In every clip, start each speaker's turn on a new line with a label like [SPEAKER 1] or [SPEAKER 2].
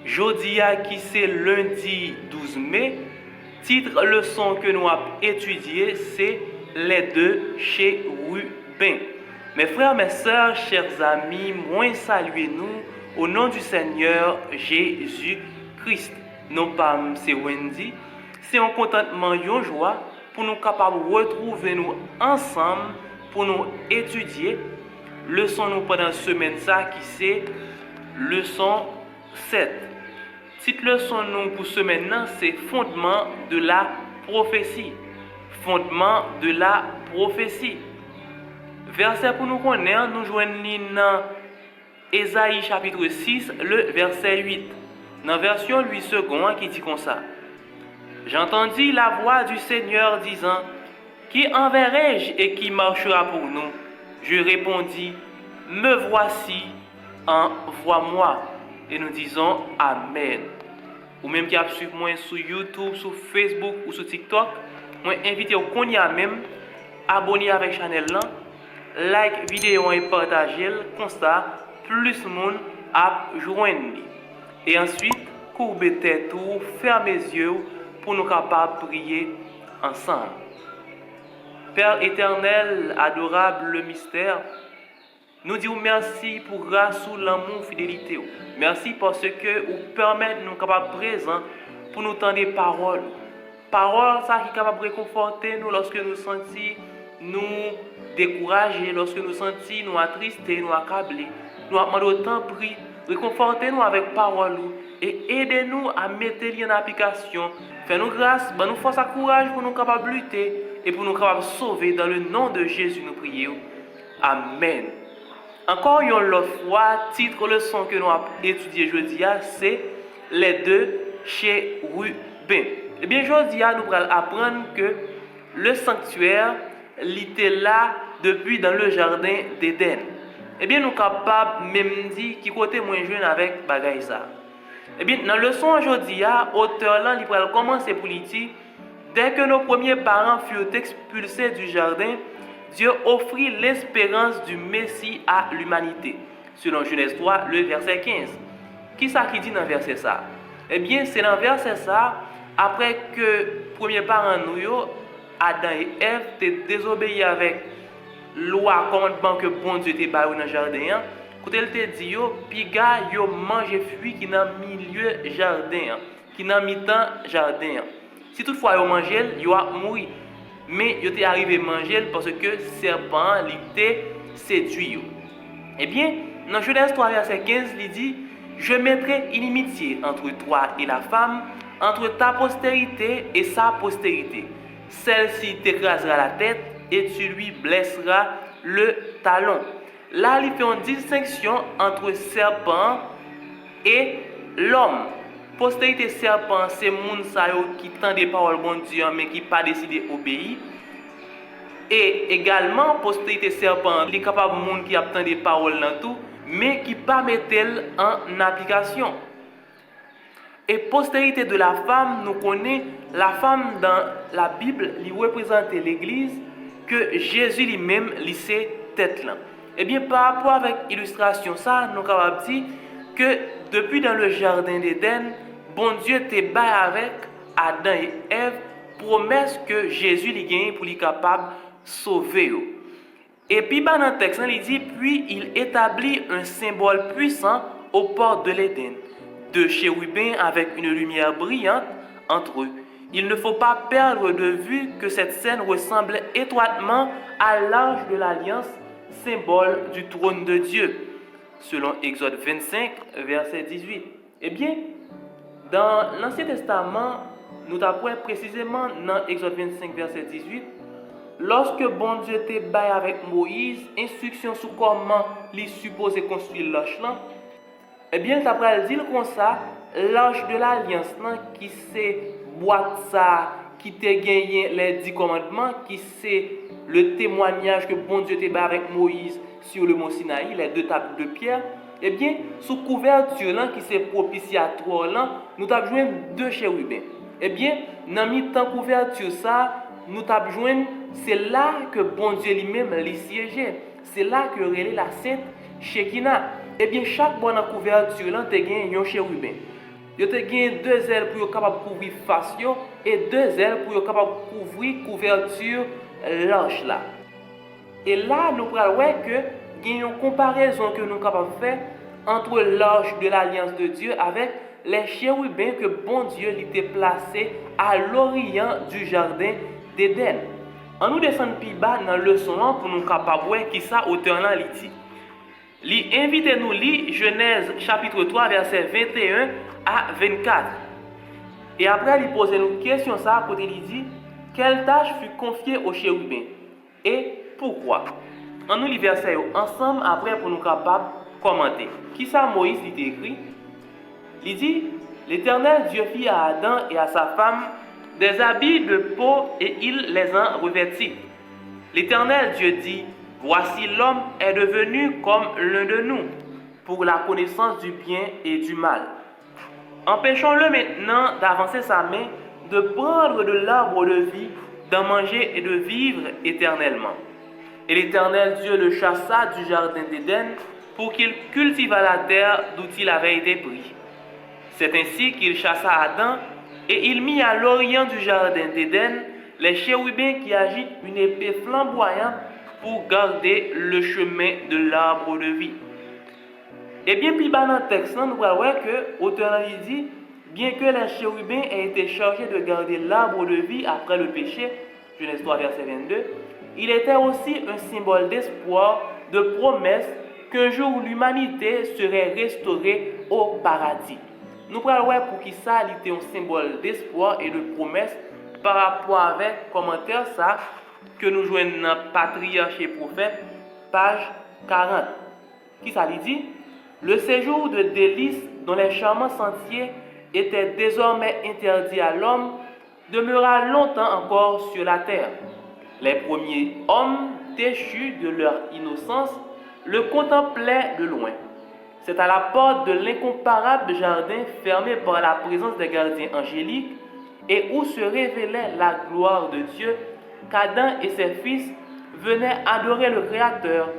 [SPEAKER 1] Jodia qui c'est lundi 12 mai, titre leçon que nous avons étudié, c'est les deux chez Rubin. Mes frères, mes sœurs, chers amis, moi saluez nous au nom du Seigneur Jésus-Christ. Non pas c'est Wendy, c'est un contentement, une joie pour nous capables de retrouver nous ensemble pour nous étudier leçon nous pendant la semaine ça qui c'est leçon 7. Titre leçon nous pour semaine c'est fondement de la prophétie. Fondement de la prophétie. Verset pour nous connaître, nous joignons dans Ésaïe chapitre 6, le verset 8. Dans la version 8 secondes qui dit comme ça. J'entendis la voix du Seigneur disant, qui enverrai-je et qui marchera pour nous? Je répondis, me voici, envoie-moi. Et nous disons Amen. Ou même qui a suivi moi sur YouTube, sur Facebook ou sur TikTok, moi invite au qu'on y a même abonner avec la chaîne là, like vidéo et partager comme ça plus monde à joindre. Et ensuite courber tête ou fermer les yeux pour nous capables de prier ensemble. Père éternel, adorable le mystère, nous disons merci pour grâce ou l'amour, fidélité. Merci parce que vous permettez nous capables présents pour nous tendre des paroles. Paroles ça qui est capable de réconforter nous lorsque nous sentons nous décourager, lorsque nous sentons nous attristés, nous accablés. Nous demandons autant prix, réconfortez-nous avec parole et aidez-nous à mettre les en application. Faites-nous grâce, nous force à courage pour nous capables de lutter et pour nous capables de sauver dans le nom de Jésus nous prions. Amen. Encore une autre fois, titre leçon que nous avons étudié aujourd'hui, c'est les deux chez Rubin. Eh bien, aujourd'hui, nous allons apprendre que le sanctuaire était là depuis dans le jardin d'Éden. Eh bien, nous sommes capables même dire qui côté moins jeune avec bagaille ça. Eh bien, dans la leçon aujourd'hui, l'auteur là, il va commencer pour lui dire, dès que nos premiers parents furent expulsés du jardin, Dieu offrit l'espérance du Messie à l'humanité. Selon Genèse 3, le verset 15. Qui ça qui dit dans le verset ça? Eh bien, c'est dans le verset ça, après que premiers parents nous, Adam et Ève, étaient désobéis avec loi, commandement que bon Dieu t'a donné dans le jardin. Quand elle te dit, puis gars, yo mange fruit qui dans milieu jardin, qui dans mi-temps jardin. Si toutefois yo mange, yo a mourir. Mais yo t'est arrivé manger parce que serpent l'était séduit. Eh bien, dans Genèse 3 verset 15, il dit, je mettrai inimitié entre toi et la femme, entre ta postérité et sa postérité. Celle-ci t'écrasera la tête et tu lui blesseras le talon. Là, il fait une distinction entre serpent et l'homme. Postérité serpent, c'est moun sa yo qui tend des paroles bon Dieu mais qui pas décidé obéir. Et également postérité serpent, il est capable moun qui attend des paroles dans tout mais qui pas mettre en application. Et postérité de la femme, nous connaissons la femme dans la Bible, il représente l'église que Jésus lui-même lycée tête là. Eh bien par rapport avec illustration ça, nous capable dire que depuis dans le jardin d'Éden, bon Dieu t'est baillé avec Adam et Ève, promesse que Jésus lui gagne pour lui capable sauver. Et puis dans le texte, il dit puis il établit un symbole puissant aux portes de l'Éden, deux chérubins avec une lumière brillante entre eux. Il ne faut pas perdre de vue que cette scène ressemble étroitement à l'arche de l'alliance, symbole du trône de Dieu, selon Exode 25, verset 18. Eh bien, dans l'Ancien Testament, nous apprenons précisément dans Exode 25, verset 18, lorsque bon Dieu te baille avec Moïse, instruction sur comment il supposé construire l'arche là, eh bien, ça va dire comme ça, l'arche de l'alliance qui c'est boîte ça, qui te gagné les 10 commandements, qui c'est le témoignage que bon Dieu te baille avec Moïse sur le mont Sinaï, les 2 tables de pierre. Eh bien, sous couverture là, qui c'est propitiatoire là, nous avons joué 2 chérubins. Eh bien, dans mi-temps couverture ça, nous avons joué, c'est là que bon Dieu lui-même les siégeait. C'est là que relève la sainte Shekinah. Eh bien, chaque bonne couverture là, te gagné un chérubin. Yo te gen deux ailes pour capable couvrir face yo et deux ailes pour capable couvrir couverture l'arche là. Et là nous pral ouais que gen une comparaison que nous capable faire entre l'arche de l'alliance de Dieu avec les chérubins que bon Dieu l'était placé à l'orient du jardin d'Éden. On nous descend plus bas dans le leçon pour nous capable voir qui ça auteur là li dit. Li invite nous lire Genèse chapitre 3 verset 21 à 24. Et après il pose nous question ça côté il dit quelle tâche fut confiée aux chérubins et pourquoi. On nous lit verset ensemble après pour nous capable commenter. Qui ça Moïse il écrit? Il dit l'Éternel Dieu fit à Adam et à sa femme des habits de peau et il les en revêtit. L'Éternel Dieu dit voici l'homme est devenu comme l'un de nous pour la connaissance du bien et du mal. Empêchons-le maintenant d'avancer sa main, de prendre de l'arbre de vie, d'en manger et de vivre éternellement. Et l'Éternel Dieu le chassa du jardin d'Éden pour qu'il cultivât la terre d'où il avait été pris. C'est ainsi qu'il chassa Adam et il mit à l'orient du jardin d'Éden les chérubins qui agitent une épée flamboyante pour garder le chemin de l'arbre de vie. Et bien plus bas dans le texte, nous voyons que l'auteur dit, bien que les chérubins aient été chargés de garder l'arbre de vie après le péché, Genèse 3 verset 22, il était aussi un symbole d'espoir, de promesse qu'un jour l'humanité serait restaurée au paradis. Nous voyons pour qui ça était un symbole d'espoir et de promesse par rapport avec commentaire ça que nous joignons dans Patriarche et Prophète, page 40. Qui ça lui dit? Le séjour de délices dont les charmants sentiers étaient désormais interdits à l'homme demeura longtemps encore sur la terre. Les premiers hommes déchus de leur innocence le contemplaient de loin. C'est à la porte de l'incomparable jardin fermé par la présence des gardiens angéliques et où se révélait la gloire de Dieu qu'Adam et ses fils venaient adorer le Créateur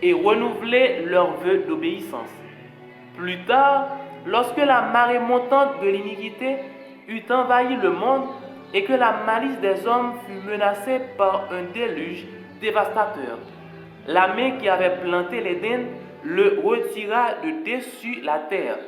[SPEAKER 1] et renouveler leurs vœux d'obéissance. Plus tard, lorsque la marée montante de l'iniquité eut envahi le monde et que la malice des hommes fut menacée par un déluge dévastateur, la main qui avait planté l'Éden le retira de dessus la terre,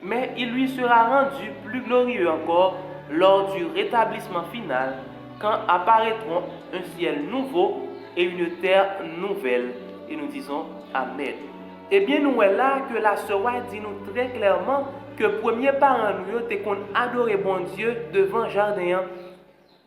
[SPEAKER 1] mais il lui sera rendu plus glorieux encore lors du rétablissement final, quand apparaîtront un ciel nouveau et une terre nouvelle. Et nous disons Amen. Eh bien, nous est là que la sœur dit nous très clairement que premier parent nous était qu'on adorait bon Dieu devant jardin.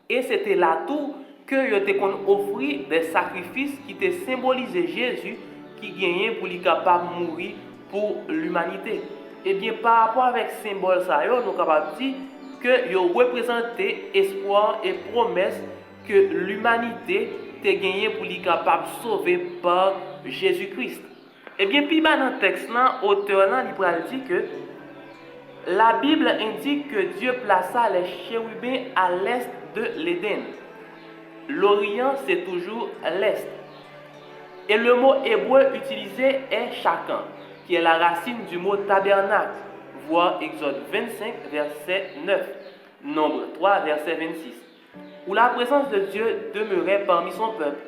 [SPEAKER 1] Et c'était là tout que était qu'on offrit des sacrifices qui étaient symbolisés Jésus qui gagnait pour lui capable de mourir pour l'humanité. Eh bien, par rapport avec ce symbole ça, nous sommes capables de dire que yo représentait espoir et promesse que l'humanité était gagnée pour lui capable de sauver par Jésus-Christ. Eh bien, puis dans le texte, l'auteur il dit que la Bible indique que Dieu plaça les chérubins à l'est de l'Éden. L'Orient, c'est toujours l'est. Et le mot hébreu utilisé est chacun, qui est la racine du mot tabernacle. Voir Exode 25, verset 9, Nombre 3, verset 26, où la présence de Dieu demeurait parmi son peuple,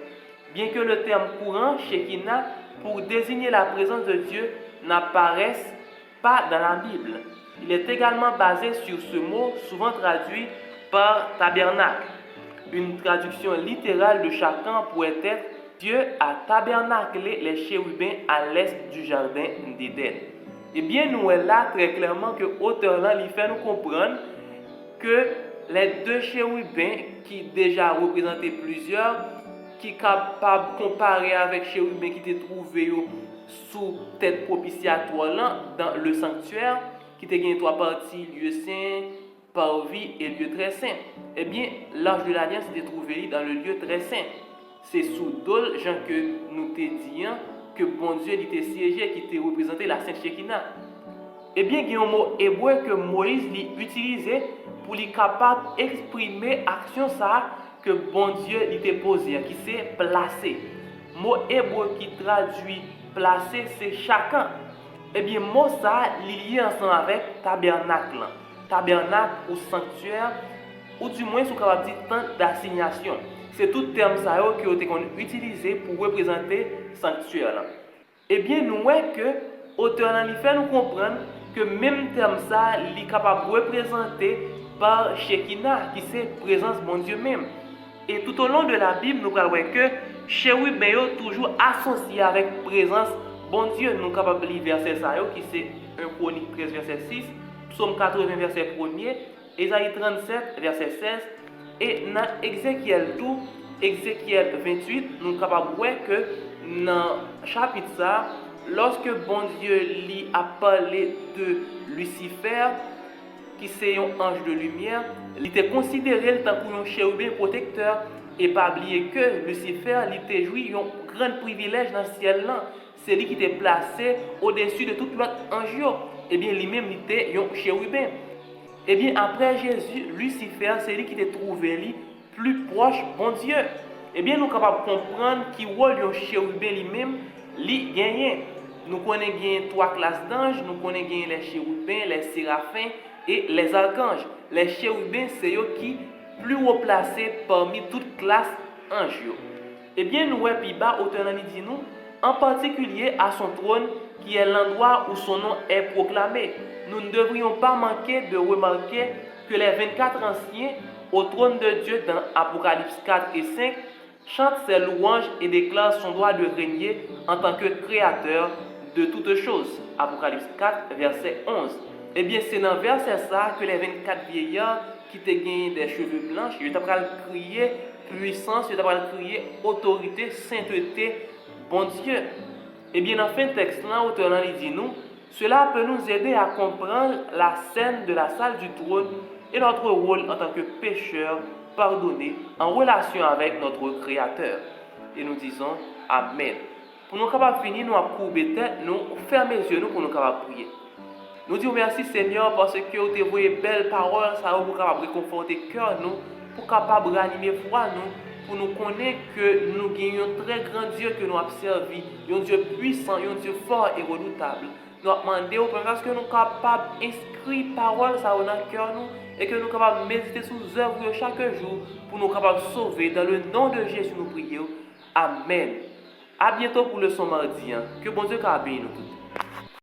[SPEAKER 1] bien que le terme courant, Shekinah, pour désigner la présence de Dieu, n'apparaisse pas dans la Bible. Il est également basé sur ce mot, souvent traduit par tabernacle. Une traduction littérale de chacun pourrait être Dieu a tabernaclé les chérubins à l'est du jardin d'Éden. Eh bien, nous est là très clairement que l'auteur là, il fait nous comprendre que les deux chérubins qui déjà représentaient plusieurs, qui sont capables de comparer avec les chérubins qui étaient trouvés sous tête propitiatoire là, dans le sanctuaire, qui étaient gagné trois parties, lieu saint, parvis et lieu très saint. Eh bien, l'arche de l'alliance était trouvé dans le lieu très saint. C'est sous dol, Jean, que nous te disons que bon Dieu était siégé, qui était représenté la Sainte Shekinah. Eh bien, il y a un mot hébreu que Moïse utilisait pour lui capable d'exprimer l'action ça que bon Dieu était posé, qui s'est placé. Mot hébreu qui traduit placé, c'est chacun. Eh bien, mot ça lié ensemble avec tabernacle. tabernacle ou sanctuaire, ou du moins sous capable dire tente d'assignation. C'est tout terme ça qui ont été utilisé pour représenter sanctuaire là. Eh bien nous voyons que auteur nan li fait nous comprendre que même terme ça est capable de représenter par Shekinah qui c'est présence bon Dieu même. Et tout au long de la Bible nous voyons que chérubin est toujours associé avec présence bon Dieu. Nous sommes capables de lire verset ça qui c'est 1 Chronique 13 verset 6, Psaume 80 verset 1er, Ésaïe 37 verset 16 et dans Ézéchiel 28 nous sommes capables de voir que dans le chapitre ça, lorsque bon Dieu lui a parlé de Lucifer, qui c'est un ange de lumière, il était considéré comme un chérubin protecteur et pas oublier que Lucifer il était joué un grand privilège dans le ciel là. C'est lui qui était placé au-dessus de tout l'autre ange. Et bien lui-même il était un chérubin. Et bien après Jésus, Lucifer c'est lui qui était trouvé lui plus proche bon Dieu. Eh bien, nous sommes capables de comprendre qui rôle un chérubin lui-même, lui gagne. Nous connaissons trois classes d'anges, nous connaissons les chérubins, les séraphins et les archanges. Les chérubins, c'est eux qui plus haut placés parmi toutes classes anges. Eh bien, nous voyons plus bas, auteur dit nous, en particulier à son trône, qui est l'endroit où son nom est proclamé. Nous ne devrions pas manquer de remarquer que les 24 anciens au trône de Dieu dans Apocalypse 4 et 5 chante ses louanges et déclare son droit de régner en tant que créateur de toutes choses. Apocalypse 4, verset 11. Eh bien, c'est dans verset ça que les 24 vieillards qui te gagnent des cheveux blancs, ils t'apprennent à crier puissance, ils t'apprennent à crier autorité, sainteté, bon Dieu. Eh bien, dans fin de texte là, auteur dit nous, cela peut nous aider à comprendre la scène de la salle du trône et notre rôle en tant que pécheurs pardonnés en relation avec notre Créateur. Et nous disons Amen. Pour nous capables finir, nous avons courbé tête, nous fermer les yeux nous pour nous capables prier. Nous disons merci Seigneur parce que vous avez envoyé belles paroles, ça vous capable réconforter cœur nous, pour capable ranimer foi nous, pour nous connaître que nous gagnons un très grand Dieu que nous avons servi, un Dieu puissant, un Dieu fort et redoutable. Nous demandons parce que nous sommes capables d'inscrire paroles ça dans le cœur nous et que nous sommes capables de méditer sur les œuvres chaque jour pour nous capables de sauver. Dans le nom de Jésus, nous prions. Amen. À bientôt pour le son mardi. Que bon Dieu bénisse nous tous.